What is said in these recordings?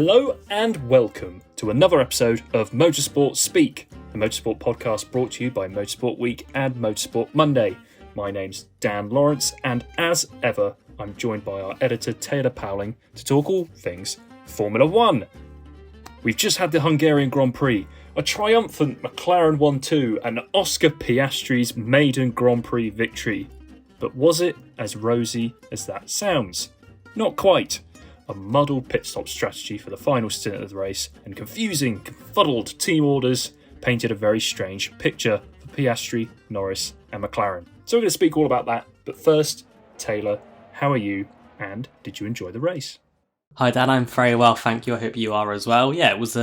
Hello and welcome to another episode of Motorsport Speak, the motorsport podcast brought to you by Motorsport Week and Motorsport Monday. My name's Dan Lawrence, and as ever, I'm joined by our editor Taylor Powling to talk all things Formula One. We've just had the Hungarian Grand Prix, a triumphant McLaren 1-2 and Oscar Piastri's maiden Grand Prix victory. But was it as rosy as that sounds? Not quite. A muddled pit stop strategy for the final stint of the race and confusing, confuddled team orders painted a very strange picture for Piastri, Norris and McLaren. So we're going to speak all about that, but first, Taylor, how are you and did you enjoy the race? Hi Dan, I'm very well, thank you. I hope you are as well. Yeah, it was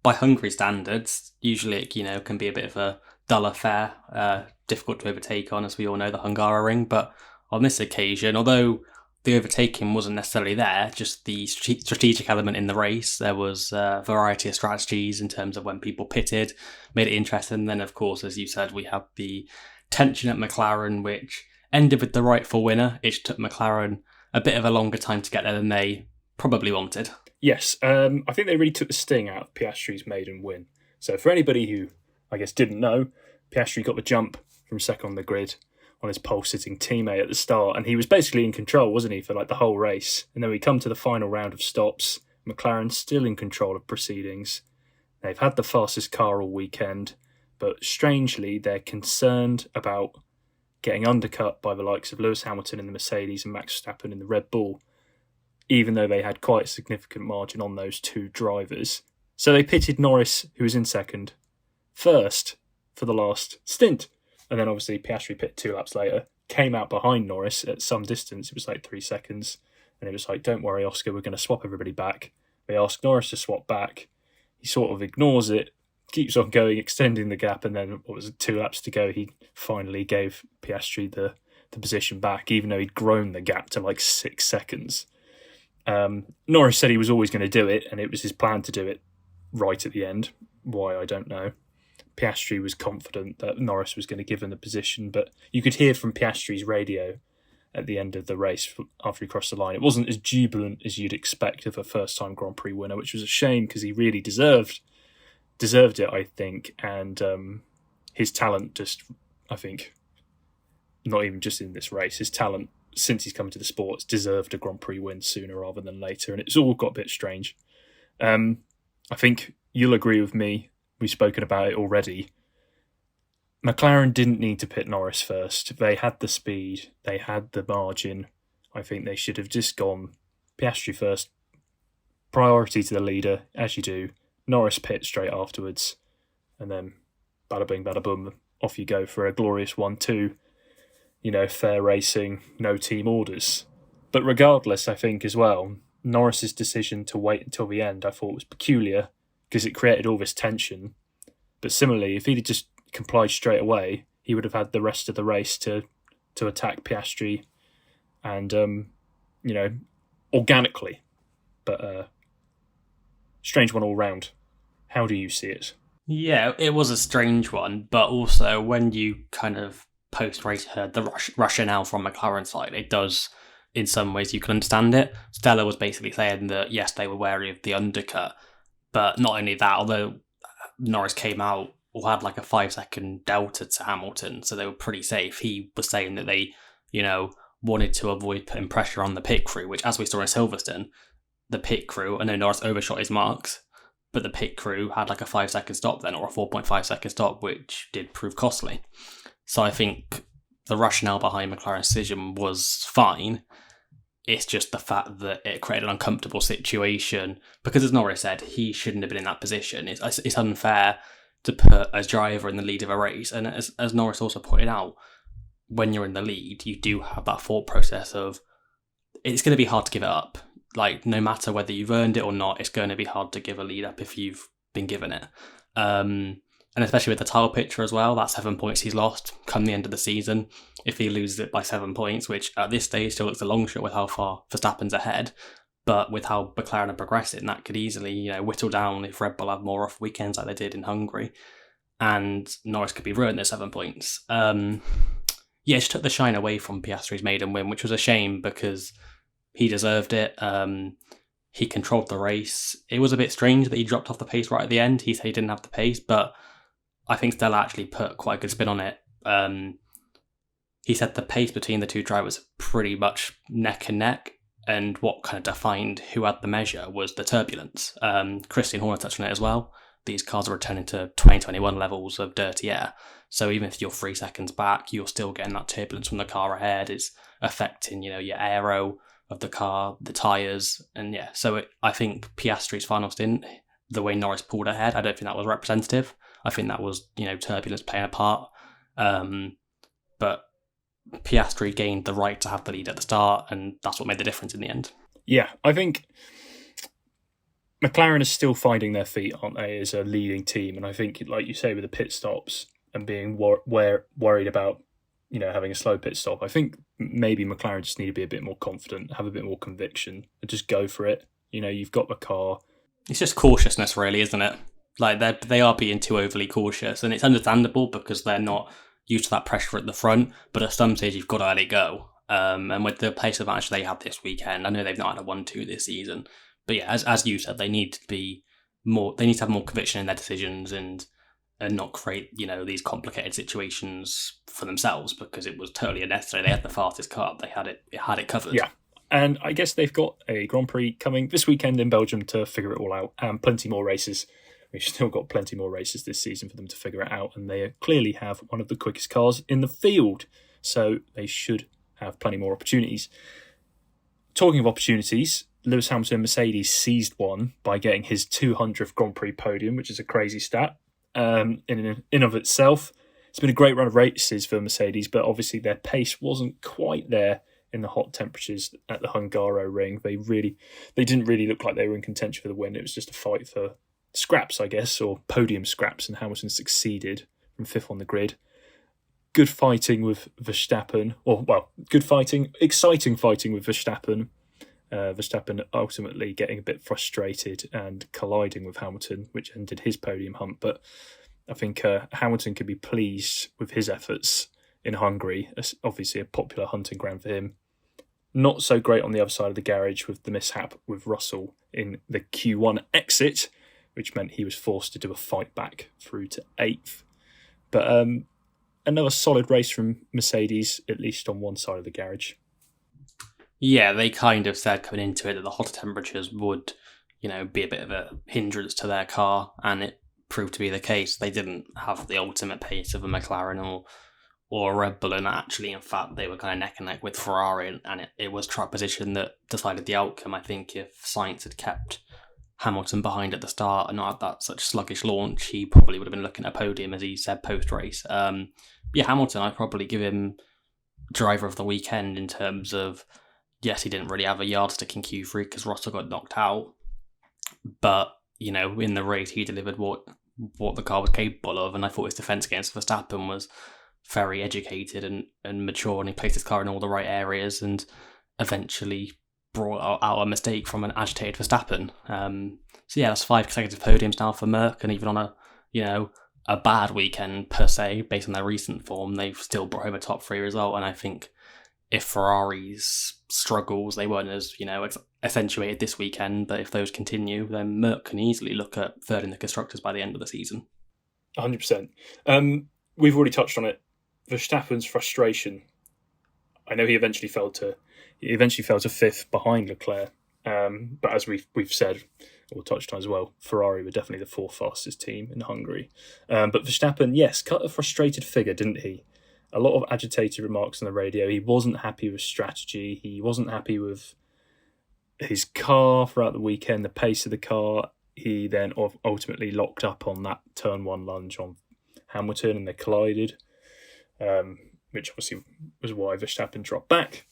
by Hungary standards, usually it can be a bit of a dull affair, difficult to overtake on, as we all know, the Hungaroring. But on this occasion, although the overtaking wasn't necessarily there, just the strategic element in the race, there was a variety of strategies in terms of when people pitted, made it interesting. And then, of course, as you said, we had the tension at McLaren, which ended with the rightful winner. It took McLaren a bit of a longer time to get there than they probably wanted. Yes, I think they really took the sting out of Piastri's maiden win. So for anybody who, I guess, didn't know, Piastri got the jump from second on the grid on his pole-sitting teammate at the start, and he was basically in control, wasn't he, for the whole race. And then we come to the final round of stops. McLaren still in control of proceedings. They've had the fastest car all weekend, but strangely they're concerned about getting undercut by the likes of Lewis Hamilton in the Mercedes and Max Verstappen in the Red Bull, even though they had quite a significant margin on those two drivers. So they pitted Norris, who was in second, first for the last stint. And then obviously Piastri pit 2 laps later, came out behind Norris at some distance. It was 3 seconds. And it was don't worry, Oscar, we're going to swap everybody back. They ask Norris to swap back. He sort of ignores it, keeps on going, extending the gap. And then, 2 laps to go, he finally gave Piastri the position back, even though he'd grown the gap to 6 seconds. Norris said he was always going to do it, and it was his plan to do it right at the end. Why, I don't know. Piastri was confident that Norris was going to give him the position, but you could hear from Piastri's radio at the end of the race after he crossed the line. It wasn't as jubilant as you'd expect of a first-time Grand Prix winner, which was a shame because he really deserved it, I think. And his talent just, I think, not even just in this race, his talent since he's come to the sports deserved a Grand Prix win sooner rather than later, and it's all got a bit strange. I think you'll agree with me. We've spoken about it already. McLaren didn't need to pit Norris first. They had the speed. They had the margin. I think they should have just gone Piastri first. Priority to the leader, as you do. Norris pit straight afterwards. And then bada bing, bada boom, off you go for a glorious 1-2. Fair racing, no team orders. But regardless, I think as well, Norris's decision to wait until the end I thought was peculiar, because it created all this tension. But similarly, if he'd just complied straight away, he would have had the rest of the race to attack Piastri and, organically. But strange one all round. How do you see it? Yeah, it was a strange one, but also when you kind of post-race heard the rationale from McLaren's side, it does, in some ways, you can understand it. Stella was basically saying that, yes, they were wary of the undercut, but not only that, although Norris came out or had a 5-second delta to Hamilton, so they were pretty safe, he was saying that they, wanted to avoid putting pressure on the pit crew, which, as we saw in Silverstone, the pit crew, I know Norris overshot his marks, but the pit crew had a 5-second stop then, or a 4.5-second stop, which did prove costly. So I think the rationale behind McLaren's decision was fine. It's just the fact that it created an uncomfortable situation because, as Norris said, he shouldn't have been in that position. It's unfair to put a driver in the lead of a race. And as Norris also pointed out, when you're in the lead, you do have that thought process of it's going to be hard to give it up. No matter whether you've earned it or not, it's going to be hard to give a lead up if you've been given it. And especially with the title picture as well, that's 7 points he's lost come the end of the season. If he loses it by 7 points, which at this stage still looks a long shot with how far Verstappen's ahead, but with how McLaren are progressing, that could easily, whittle down if Red Bull have more off weekends like they did in Hungary. And Norris could be ruined at 7 points. It just took the shine away from Piastri's maiden win, which was a shame because he deserved it. He controlled the race. It was a bit strange that he dropped off the pace right at the end. He said he didn't have the pace, but I think Stella actually put quite a good spin on it. He said the pace between the two drivers pretty much neck and neck, and what kind of defined who had the measure was the turbulence. Christian Horner touched on it as well. These cars are returning to 2021 levels of dirty air. So even if you're 3 seconds back, you're still getting that turbulence from the car ahead. It's affecting, your aero of the car, the tyres, and yeah. So I think Piastri's final stint, the way Norris pulled ahead, I don't think that was representative. I think that was, turbulence playing a part. But Piastri gained the right to have the lead at the start, and that's what made the difference in the end. Yeah, I think McLaren is still finding their feet, aren't they, as a leading team? And I think, like you say, with the pit stops and being worried about, having a slow pit stop, I think maybe McLaren just need to be a bit more confident, have a bit more conviction, and just go for it. You've got the car. It's just cautiousness, really, isn't it? Like they are being too overly cautious, and it's understandable because they're not used to that pressure at the front. But at some stage, you've got to let it go. And with the pace advantage they had this weekend, I know they've not had a 1-2 this season, but yeah, as you said, they need to be more. They need to have more conviction in their decisions and not create these complicated situations for themselves, because it was totally unnecessary. They had the fastest car. They had it covered. Yeah. And I guess they've got a Grand Prix coming this weekend in Belgium to figure it all out, and plenty more races. We've still got plenty more races this season for them to figure it out, and they clearly have one of the quickest cars in the field, so they should have plenty more opportunities. Talking of opportunities, Lewis Hamilton Mercedes seized one by getting his 200th Grand Prix podium, which is a crazy stat in of itself. It's been a great run of races for Mercedes, but obviously their pace wasn't quite there in the hot temperatures at the Hungaro ring. They didn't really look like they were in contention for the win. It was just a fight for scraps, I guess, or podium scraps, and Hamilton succeeded from fifth on the grid. Good fighting with Verstappen, exciting fighting with Verstappen. Verstappen ultimately getting a bit frustrated and colliding with Hamilton, which ended his podium hunt. But I think Hamilton could be pleased with his efforts in Hungary. It's obviously a popular hunting ground for him. Not so great on the other side of the garage with the mishap with Russell in the Q1 exit, which meant he was forced to do a fight back through to 8th. But another solid race from Mercedes, at least on one side of the garage. Yeah, they kind of said coming into it that the hotter temperatures would, be a bit of a hindrance to their car, and it proved to be the case. They didn't have the ultimate pace of a McLaren or a Red Bull, and actually, in fact, they were kind of neck and neck with Ferrari, and it was track position that decided the outcome. I think if Sainz had kept Hamilton behind at the start and not had that such sluggish launch, he probably would have been looking at a podium, as he said post-race. Hamilton, I'd probably give him driver of the weekend in terms of, yes, he didn't really have a yardstick in Q3 because Russell got knocked out, but, in the race he delivered what the car was capable of, and I thought his defence against Verstappen was very educated and mature, and he placed his car in all the right areas and eventually brought out a mistake from an agitated Verstappen. That's 5 consecutive podiums now for Merc, and even on a bad weekend per se, based on their recent form, they've still brought home a top 3 result. And I think if Ferrari's struggles, they weren't as accentuated this weekend, but if those continue, then Merc can easily look at third in the constructors by the end of the season. 100%. We've already touched on it. Verstappen's frustration. I know he eventually fell to 5th behind Leclerc. But as we've said, or touched on as well, Ferrari were definitely the 4th fastest team in Hungary. But Verstappen, yes, cut a frustrated figure, didn't he? A lot of agitated remarks on the radio. He wasn't happy with strategy. He wasn't happy with his car throughout the weekend, the pace of the car. He then ultimately locked up on that turn 1 lunge on Hamilton, and they collided, which obviously was why Verstappen dropped back.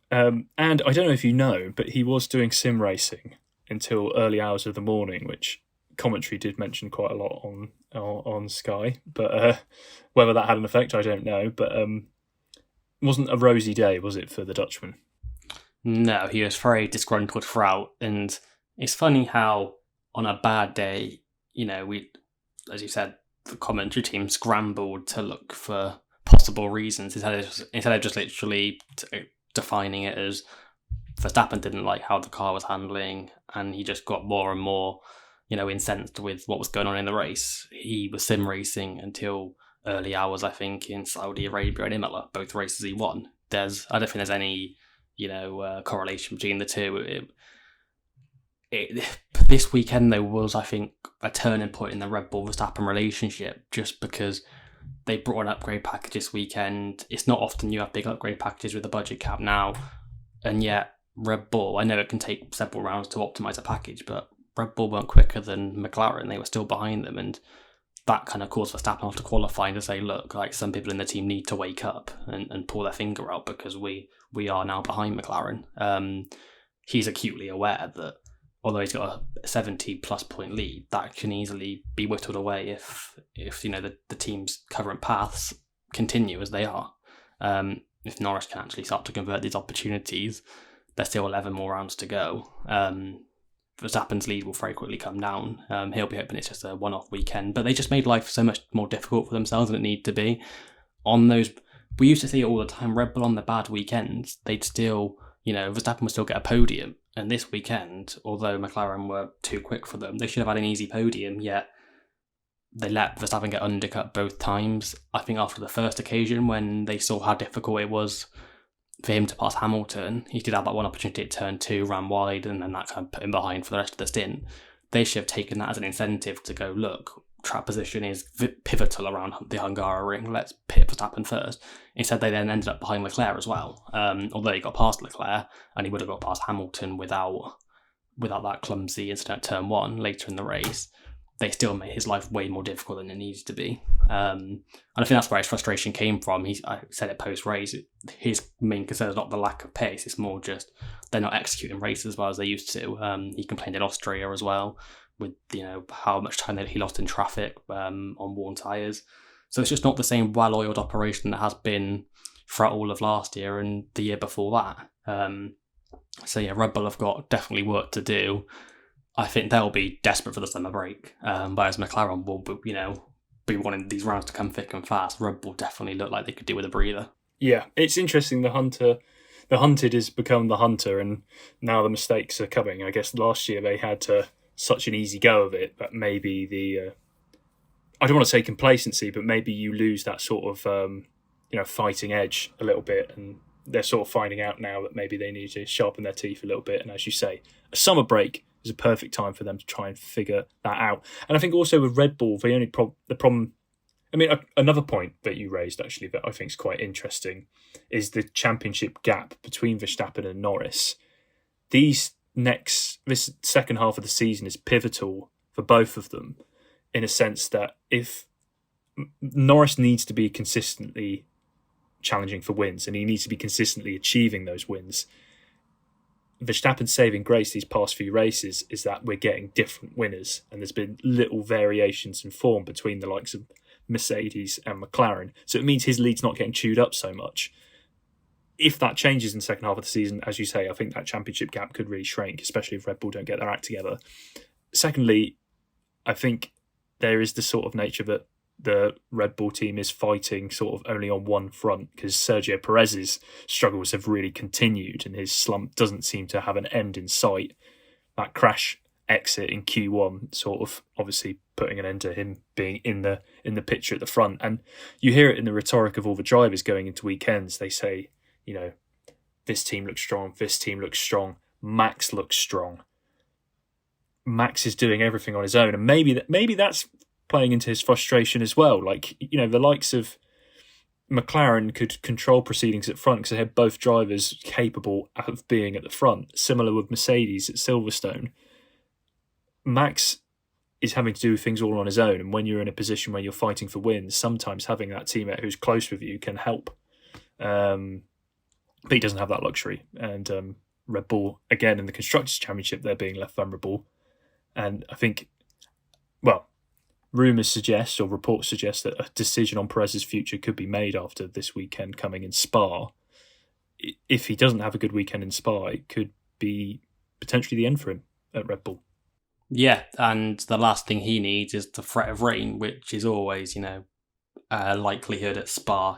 And I don't know if you know, but he was doing sim racing until early hours of the morning, which commentary did mention quite a lot on Sky. But whether that had an effect, I don't know. But it wasn't a rosy day, was it, for the Dutchman? No, he was very disgruntled throughout. And it's funny how on a bad day, we, as you said, the commentary team scrambled to look for possible reasons instead of just literally defining it as Verstappen didn't like how the car was handling, and he just got more and more, incensed with what was going on in the race. He was sim racing until early hours, I think, in Saudi Arabia and Imola, both races he won. I don't think there's any, correlation between the two. This weekend, though, was, I think, a turning point in the Red Bull Verstappen relationship, just because they brought an upgrade package this weekend. It's not often you have big upgrade packages with a budget cap now, and yet Red Bull, I know it can take several rounds to optimize a package, but Red Bull weren't quicker than McLaren. They were still behind them, and that kind of caused Verstappen after qualifying to say, look, like, some people in the team need to wake up and pull their finger out, because we are now behind McLaren. He's acutely aware that although he's got a 70 plus point lead, that can easily be whittled away if the team's current paths continue as they are. If Norris can actually start to convert these opportunities, there's still 11 more rounds to go. Verstappen's lead will very quickly come down. He'll be hoping it's just a one-off weekend, but they just made life so much more difficult for themselves than it needed to be. On those, we used to see it all the time, Red Bull on the bad weekends, they'd still, Verstappen would still get a podium. And this weekend, although McLaren were too quick for them, they should have had an easy podium, yet they let Verstappen get undercut both times. I think after the first occasion, when they saw how difficult it was for him to pass Hamilton, he did have that one opportunity at turn 2, ran wide, and then that kind of put him behind for the rest of the stint. They should have taken that as an incentive to go, look, track position is pivotal around the Hungaroring, let's pit Verstappen first. Instead, they then ended up behind Leclerc as well. Although he got past Leclerc, and he would have got past Hamilton without that clumsy incident at turn 1 later in the race, they still made his life way more difficult than it needed to be. And I think that's where his frustration came from. I said it post-race, his main concern is not the lack of pace, it's more just they're not executing races as well as they used to. He complained in Austria as well, with how much time that he lost in traffic on worn tyres. So it's just not the same well-oiled operation that has been throughout all of last year and the year before that. So yeah, Red Bull have got definitely work to do. I think they'll be desperate for the summer break, whereas McLaren will be wanting these rounds to come thick and fast. Red Bull definitely look like they could do with a breather. Yeah, it's interesting. The hunted has become the hunter, and now the mistakes are coming. I guess last year they had such an easy go of it, but maybe I don't want to say complacency, but maybe you lose that sort of fighting edge a little bit, and they're sort of finding out now that maybe they need to sharpen their teeth a little bit. And as you say, a summer break is a perfect time for them to try and figure that out. And I think also with Red Bull, the problem. I mean, another point that you raised actually that I think is quite interesting is the championship gap between Verstappen and Norris. This second half of the season is pivotal for both of them, in a sense that if Norris needs to be consistently challenging for wins and he needs to be consistently achieving those wins, Verstappen's saving grace these past few races is that we're getting different winners, and there's been little variations in form between the likes of Mercedes and McLaren. So it means his lead's not getting chewed up so much. If that changes in the second half of the season, as you say, I think that championship gap could really shrink, especially if Red Bull don't get their act together. Secondly, I think there is the sort of nature that the Red Bull team is fighting sort of only on one front, because Sergio Perez's struggles have really continued and his slump doesn't seem to have an end in sight. That crash exit in Q1 sort of obviously putting an end to him being in the picture at the front. And you hear it in the rhetoric of all the drivers going into weekends. They say, this team looks strong, this team looks strong, Max looks strong. Max is doing everything on his own, and maybe that's playing into his frustration as well. Like, the likes of McLaren could control proceedings at front because they had both drivers capable of being at the front. Similar with Mercedes at Silverstone. Max is having to do things all on his own, and when you're in a position where you're fighting for wins, sometimes having that teammate who's close with you can help. But he doesn't have that luxury, and Red Bull, again, in the Constructors' Championship, they're being left vulnerable. And I think, rumours suggest, or reports suggest, that a decision on Perez's future could be made after this weekend coming in Spa. If he doesn't have a good weekend in Spa, it could be potentially the end for him at Red Bull. Yeah, and the last thing he needs is the threat of rain, which is always, a likelihood at Spa.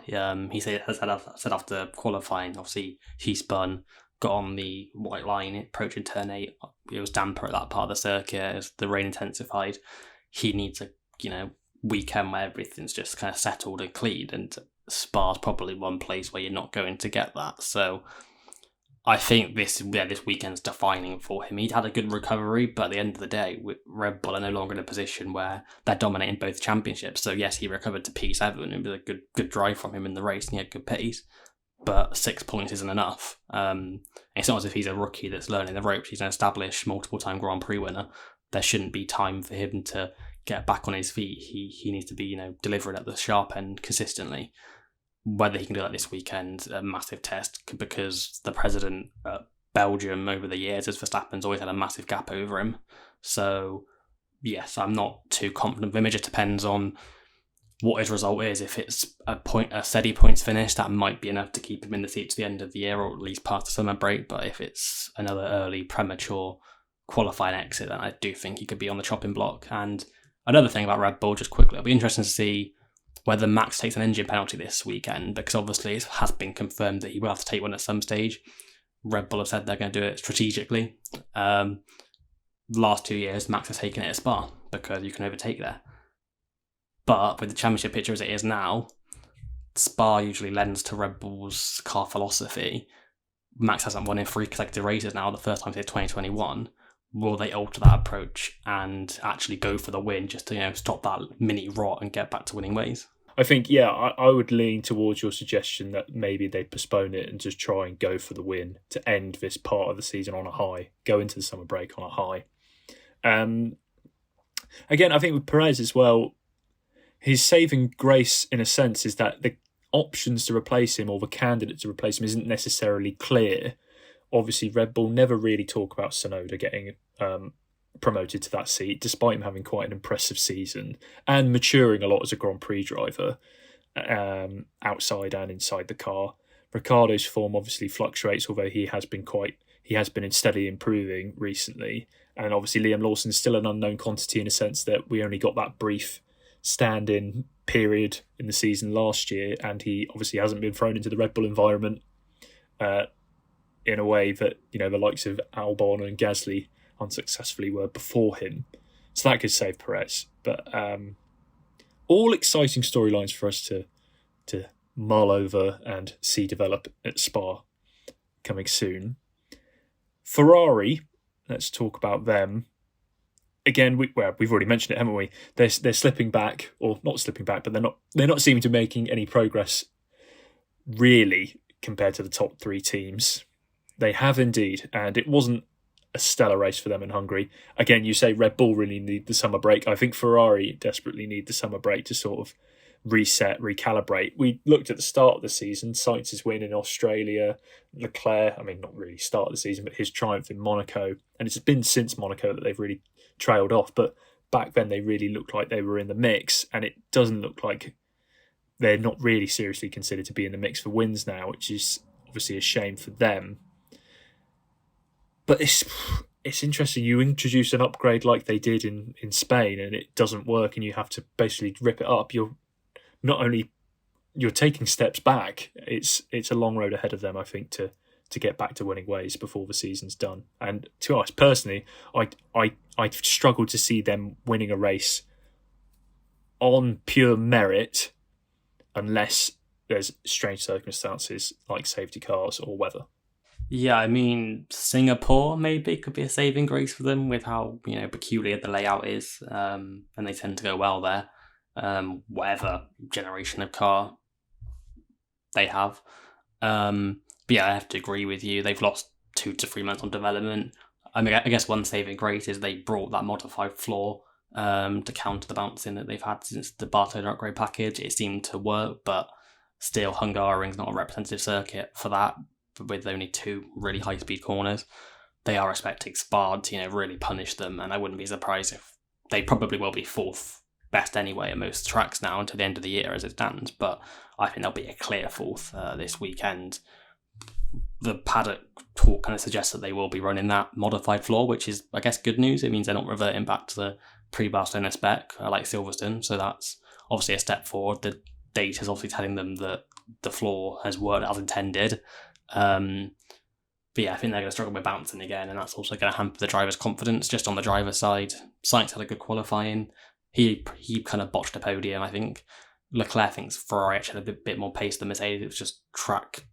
He said after qualifying, obviously he spun, got on the white line approaching turn 8. It was damper at that part of the circuit as the rain intensified. He needs a weekend where everything's just kind of settled and clean, and Spa's probably one place where you're not going to get that. So I think this weekend's defining for him. He'd had a good recovery, but at the end of the day, Red Bull are no longer in a position where they're dominating both championships. So yes, he recovered to P7. It was a good drive from him in the race, and he had good pace. But 6 points isn't enough. It's not as if he's a rookie that's learning the ropes. He's an established multiple-time Grand Prix winner. There shouldn't be time for him to get back on his feet. He needs to be delivering at the sharp end consistently. Whether he can do that this weekend, a massive test, because the president at Belgium over the years, as Verstappen's always had a massive gap over him. So, yes, I'm not too confident of him. It just depends on what his result is. If it's a steady points finish, that might be enough to keep him in the seat to the end of the year, or at least past the summer break. But if it's another early, premature qualifying exit, then I do think he could be on the chopping block. And another thing about Red Bull, just quickly, it'll be interesting to see whether Max takes an engine penalty this weekend, because obviously it has been confirmed that he will have to take one at some stage. Red Bull have said they're going to do it strategically. Last 2 years, Max has taken it at Spa because you can overtake there. But with the championship picture as it is now, Spa usually lends to Red Bull's car philosophy. Max hasn't won in 3 consecutive races now, the first time since 2021. Will they alter that approach and actually go for the win just to stop that mini rot and get back to winning ways? I think, yeah, I would lean towards your suggestion that maybe they postpone it and just try and go for the win to end this part of the season on a high, go into the summer break on a high. Again, I think with Perez as well, his saving grace in a sense is that the options to replace him or the candidate to replace him isn't necessarily clear. Obviously, Red Bull never really talk about Tsunoda getting promoted to that seat, despite him having quite an impressive season and maturing a lot as a Grand Prix driver, outside and inside the car. Ricciardo's form obviously fluctuates, although he has been steadily improving recently. And obviously Liam Lawson's still an unknown quantity in a sense that we only got that brief stand-in period in the season last year, and he obviously hasn't been thrown into the Red Bull environment in a way that the likes of Albon and Gasly unsuccessfully were before him. So that could save Perez. But all exciting storylines for us to mull over and see develop at Spa coming soon. Ferrari, let's talk about them. Again, we've already mentioned it, haven't we? They're slipping back, or not slipping back, but they're not seeming to be making any progress really compared to the top 3 teams. They have indeed, and it wasn't a stellar race for them in Hungary. Again, you say Red Bull really need the summer break. I think Ferrari desperately need the summer break to sort of reset, recalibrate. We looked at the start of the season, Sainz's win in Australia, Leclerc, not really start of the season, but his triumph in Monaco. And it's been since Monaco that they've really trailed off. But back then they really looked like they were in the mix, and it doesn't look like they're not really seriously considered to be in the mix for wins now, which is obviously a shame for them. But it's interesting. You introduce an upgrade like they did in Spain, and it doesn't work, and you have to basically rip it up. You're taking steps back. It's a long road ahead of them, I think, to get back to winning ways before the season's done. And to us personally, I struggle to see them winning a race on pure merit unless there's strange circumstances like safety cars or weather. Yeah, Singapore maybe could be a saving grace for them with how peculiar the layout is, and they tend to go well there. Whatever generation of car they have. But yeah, I have to agree with you. They've lost 2 to 3 months on development. I guess one saving grace is they brought that modified floor to counter the bouncing that they've had since the Barcelona upgrade package. It seemed to work, but still Hungaroring's not a representative circuit for that, with only 2 really high-speed corners. They are expecting Spa to really punish them, and I wouldn't be surprised if they probably will be 4th best anyway at most tracks now until the end of the year as it stands, but I think they'll be a clear 4th this weekend. The paddock talk kind of suggests that they will be running that modified floor, which is, I guess, good news. It means they're not reverting back to the pre-Barcelona spec like Silverstone, so that's obviously a step forward. The data is obviously telling them that the floor has worked as intended. But yeah, I think they're going to struggle with bouncing again, and that's also going to hamper the driver's confidence. Just on the driver's side, Sainz had a good qualifying. He kind of botched a podium, I think. Leclerc thinks Ferrari actually had a bit more pace than Mercedes. It was just track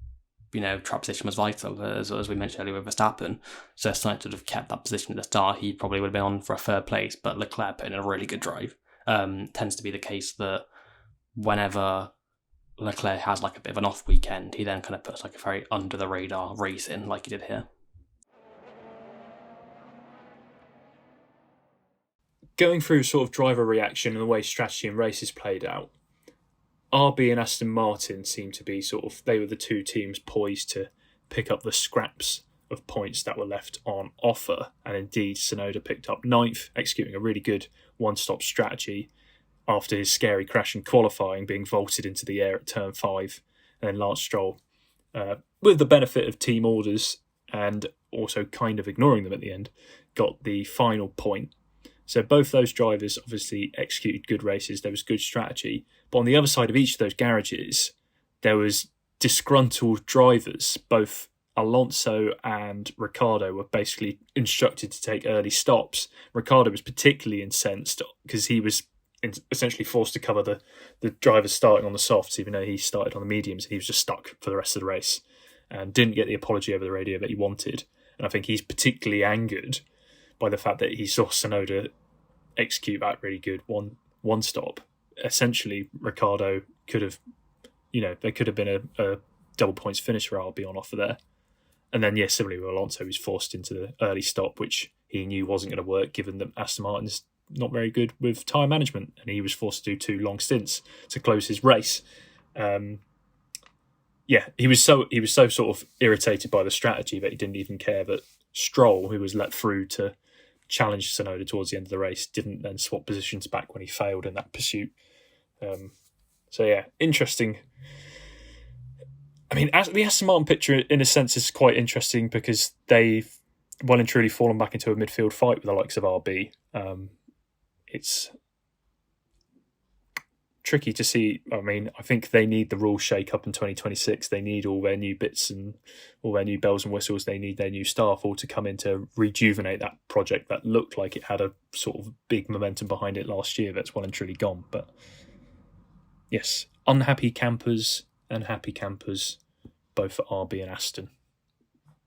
position was vital, as we mentioned earlier with Verstappen. So if Sainz would have kept that position at the start, he probably would have been on for a third place. But Leclerc put in a really good drive. Tends to be the case that whenever Leclerc has like a bit of an off weekend, he then kind of puts like a very under the radar race in, like he did here. Going through sort of driver reaction and the way strategy and races played out, RB and Aston Martin seemed to be they were the two teams poised to pick up the scraps of points that were left on offer. And indeed, Tsunoda picked up 9th, executing a really good one-stop strategy after his scary crash in qualifying, being vaulted into the air at turn 5. And then Lance Stroll, with the benefit of team orders and also kind of ignoring them at the end, got the final point. So both those drivers obviously executed good races. There was good strategy. But on the other side of each of those garages, there was disgruntled drivers. Both Alonso and Ricciardo were basically instructed to take early stops. Ricciardo was particularly incensed because he was essentially forced to cover the drivers starting on the softs, even though he started on the mediums, and he was just stuck for the rest of the race and didn't get the apology over the radio that he wanted. And I think he's particularly angered by the fact that he saw Tsunoda execute that really good one stop. Essentially, Ricciardo could have, there could have been a double points finish for RB on offer there. And then, similarly with Alonso, he was forced into the early stop, which he knew wasn't going to work, given that Aston Martin's not very good with tyre management, and he was forced to do 2 long stints to close his race. He was so sort of irritated by the strategy that he didn't even care that Stroll, who was let through to challenge Tsunoda towards the end of the race, didn't then swap positions back when he failed in that pursuit. Interesting. I mean, the Aston Martin picture, in a sense, is quite interesting because they've well and truly fallen back into a midfield fight with the likes of RB. It's tricky to see. I mean, I think they need the rules shake up in 2026. They need all their new bits and all their new bells and whistles. They need their new staff all to come in to rejuvenate that project that looked like it had a sort of big momentum behind it last year that's well and truly gone. But yes, unhappy campers and happy campers, both for RB and Aston.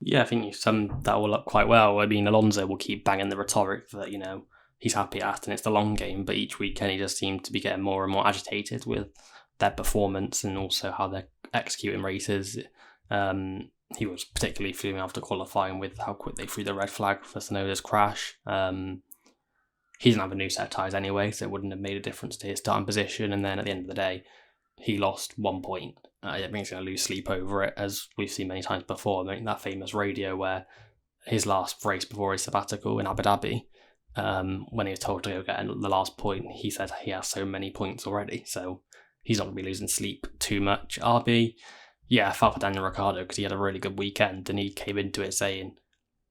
Yeah, I think you summed that all up quite well. I mean, Alonso will keep banging the rhetoric that, he's happy at Aston, it's the long game, but each weekend he just seems to be getting more and more agitated with their performance and also how they're executing races. He was particularly fuming after qualifying with how quick they threw the red flag for Tsunoda's crash. He didn't have a new set of tyres anyway, so it wouldn't have made a difference to his starting position, and then at the end of the day, he lost 1 point. I think he's going to lose sleep over it, as we've seen many times before. I mean, that famous radio where his last race before his sabbatical in Abu Dhabi, when he was told to go get the last point, he said he has so many points already, so he's not going to be losing sleep too much. RB, I felt for Daniel Ricciardo because he had a really good weekend and he came into it saying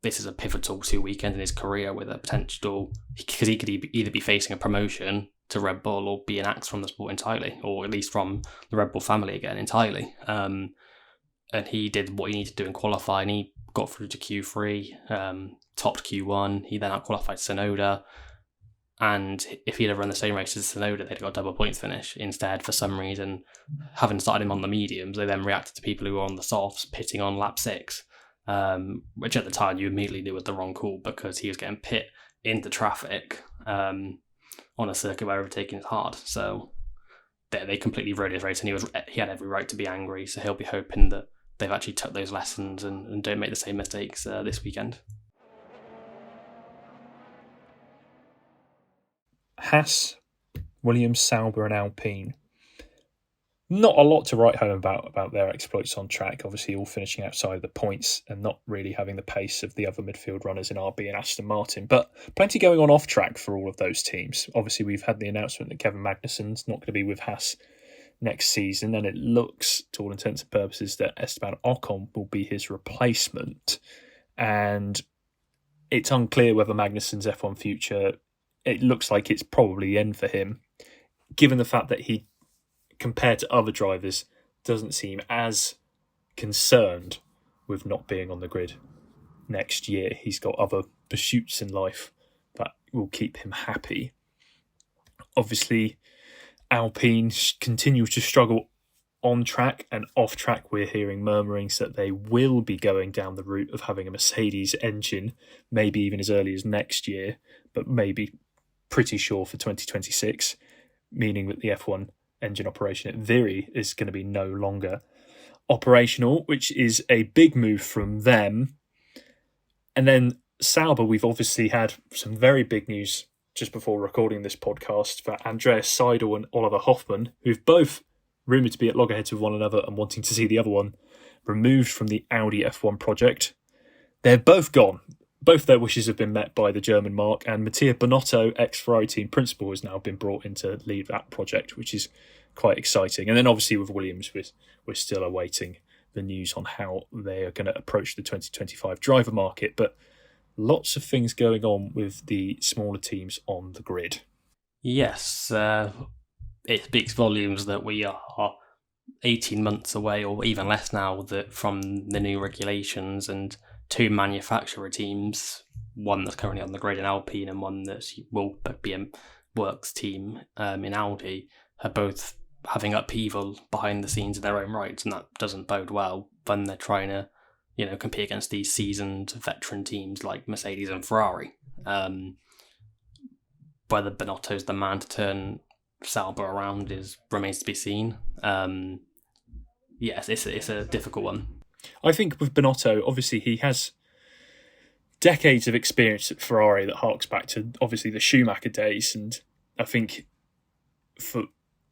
this is a pivotal 2 weekends in his career with a potential, because he could either be facing a promotion to Red Bull or being axed from the sport entirely, or at least from the Red Bull family again entirely. And he did what he needed to do in qualifying. He got through to Q3, topped Q1. He then out-qualified Tsunoda. And if he'd have run the same race as Tsunoda, they'd have got a double points finish. Instead, for some reason, having started him on the mediums, they then reacted to people who were on the softs, pitting on lap 6, which at the time you immediately knew was the wrong call because he was getting pit into traffic on a circuit where overtaking is hard. So they completely ruined his race, and he had every right to be angry. So he'll be hoping that they've actually took those lessons and don't make the same mistakes this weekend. Haas, Williams, Sauber and Alpine. Not a lot to write home about their exploits on track, obviously all finishing outside of the points and not really having the pace of the other midfield runners in RB and Aston Martin, but plenty going on off track for all of those teams. Obviously we've had the announcement that Kevin Magnussen's not going to be with Haas next season, and it looks, to all intents and purposes, that Esteban Ocon will be his replacement. And it's unclear whether Magnussen's F1 future, it looks like it's probably the end for him, given the fact that he, compared to other drivers, doesn't seem as concerned with not being on the grid next year. He's got other pursuits in life that will keep him happy. Obviously, Alpine continues to struggle on track and off track. We're hearing murmurings that they will be going down the route of having a Mercedes engine, maybe even as early as next year, but maybe pretty sure for 2026, meaning that the F1 engine operation at Viri is going to be no longer operational, which is a big move from them. And then Sauber, we've obviously had some very big news just before recording this podcast for Andreas Seidel and Oliver Hoffmann, who've both rumoured to be at loggerheads with one another and wanting to see the other one removed from the Audi F1 project. They're both gone. Both their wishes have been met by the German marque, and Mattia Bonotto, ex-Ferrari team principal, has now been brought in to lead that project, which is quite exciting. And then obviously with Williams, we're still awaiting the news on how they are going to approach the 2025 driver market. But lots of things going on with the smaller teams on the grid. Yes, it speaks volumes that we are 18 months away, or even less now, from the new regulations, and two manufacturer teams, one that's currently on the grid in Alpine and one that will be a works team in Audi, are both having upheaval behind the scenes in their own rights, and that doesn't bode well when they're trying to, compete against these seasoned veteran teams like Mercedes and Ferrari. Whether Bonotto's the man to turn Sauber around remains to be seen. Yes, it's a difficult one. I think with Bonotto, obviously he has decades of experience at Ferrari that harks back to obviously the Schumacher days, and I think for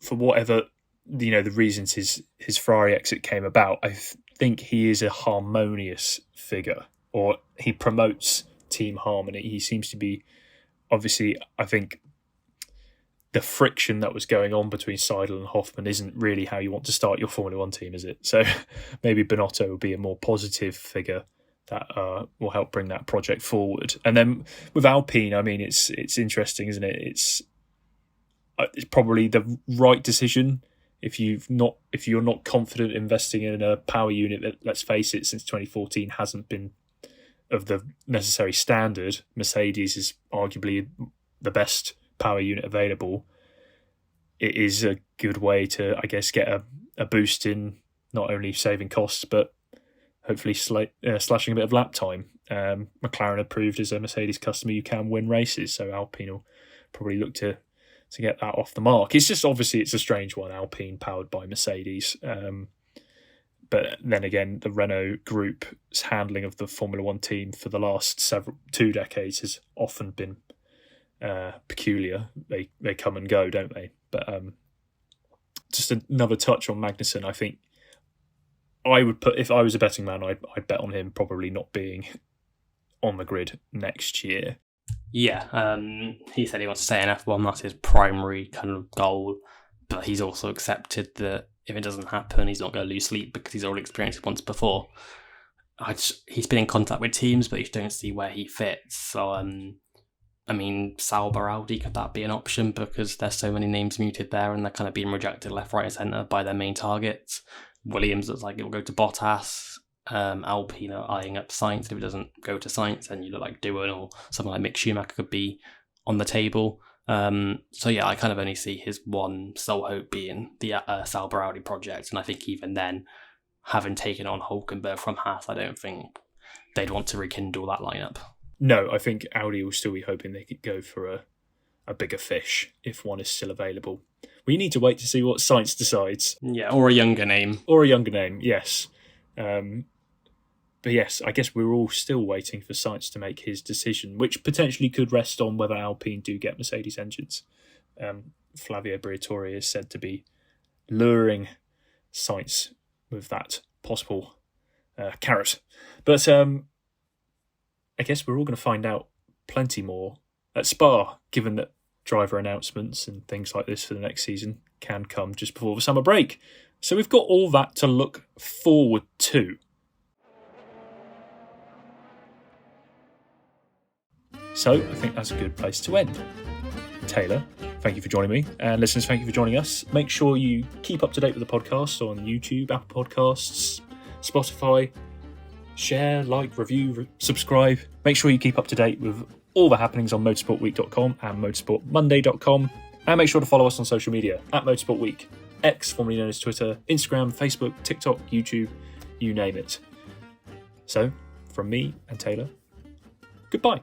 whatever the reasons his Ferrari exit came about, I think he is a harmonious figure, or he promotes team harmony. He seems to be, obviously, I think the friction that was going on between Seidel and Hoffmann isn't really how you want to start your Formula One team, is it? So maybe Bonotto will be a more positive figure that will help bring that project forward. And then with Alpine, I mean, it's interesting, isn't it? It's probably the right decision if you're not confident investing in a power unit that, let's face it, since 2014 hasn't been of the necessary standard. Mercedes is arguably the best power unit available. It is a good way to, I guess, get a boost in not only saving costs but hopefully slashing a bit of lap time. McLaren have proved as a Mercedes customer you can win races, so Alpine will probably look to get that off the mark. It's just, obviously, it's a strange one, Alpine powered by Mercedes. But then again, the Renault Group's handling of the Formula One team for the last 2 decades has often been peculiar. They come and go, don't they? But just another touch on Magnussen. I think I would put, if I was a betting man, I'd bet on him probably not being on the grid next year. Yeah, he said he wants to stay in F1. That's his primary kind of goal. But he's also accepted that if it doesn't happen, he's not going to lose sleep because he's already experienced it once before. He's been in contact with teams, but you don't see where he fits. So, I mean, Sauber, Audi, could that be an option? Because there's so many names muted there and they're kind of being rejected left, right and centre by their main targets. Williams looks like it will go to Bottas. Alpine are eyeing up Sainz. If it doesn't go to Sainz, then you look like Doohan or someone like Mick Schumacher could be on the table. So yeah, I kind of only see his one sole hope being the Sauber Audi project, and I think even then, having taken on Hülkenberg from Haas, I don't think they'd want to rekindle that lineup. No, I think Audi will still be hoping they could go for a bigger fish if one is still available. We need to wait to see what Sainz decides. Yeah, or a younger name. Yes. But yes, I guess we're all still waiting for Sainz to make his decision, which potentially could rest on whether Alpine do get Mercedes engines. Flavio Briatore is said to be luring Sainz with that possible carrot. But I guess we're all going to find out plenty more at Spa, given that driver announcements and things like this for the next season can come just before the summer break. So we've got all that to look forward to. So I think that's a good place to end. Taylor, thank you for joining me. And listeners, thank you for joining us. Make sure you keep up to date with the podcast on YouTube, Apple Podcasts, Spotify, share, like, review, subscribe. Make sure you keep up to date with all the happenings on motorsportweek.com and motorsportmonday.com. And make sure to follow us on social media at motorsportweek, X, formerly known as Twitter, Instagram, Facebook, TikTok, YouTube, you name it. So, from me and Taylor, goodbye.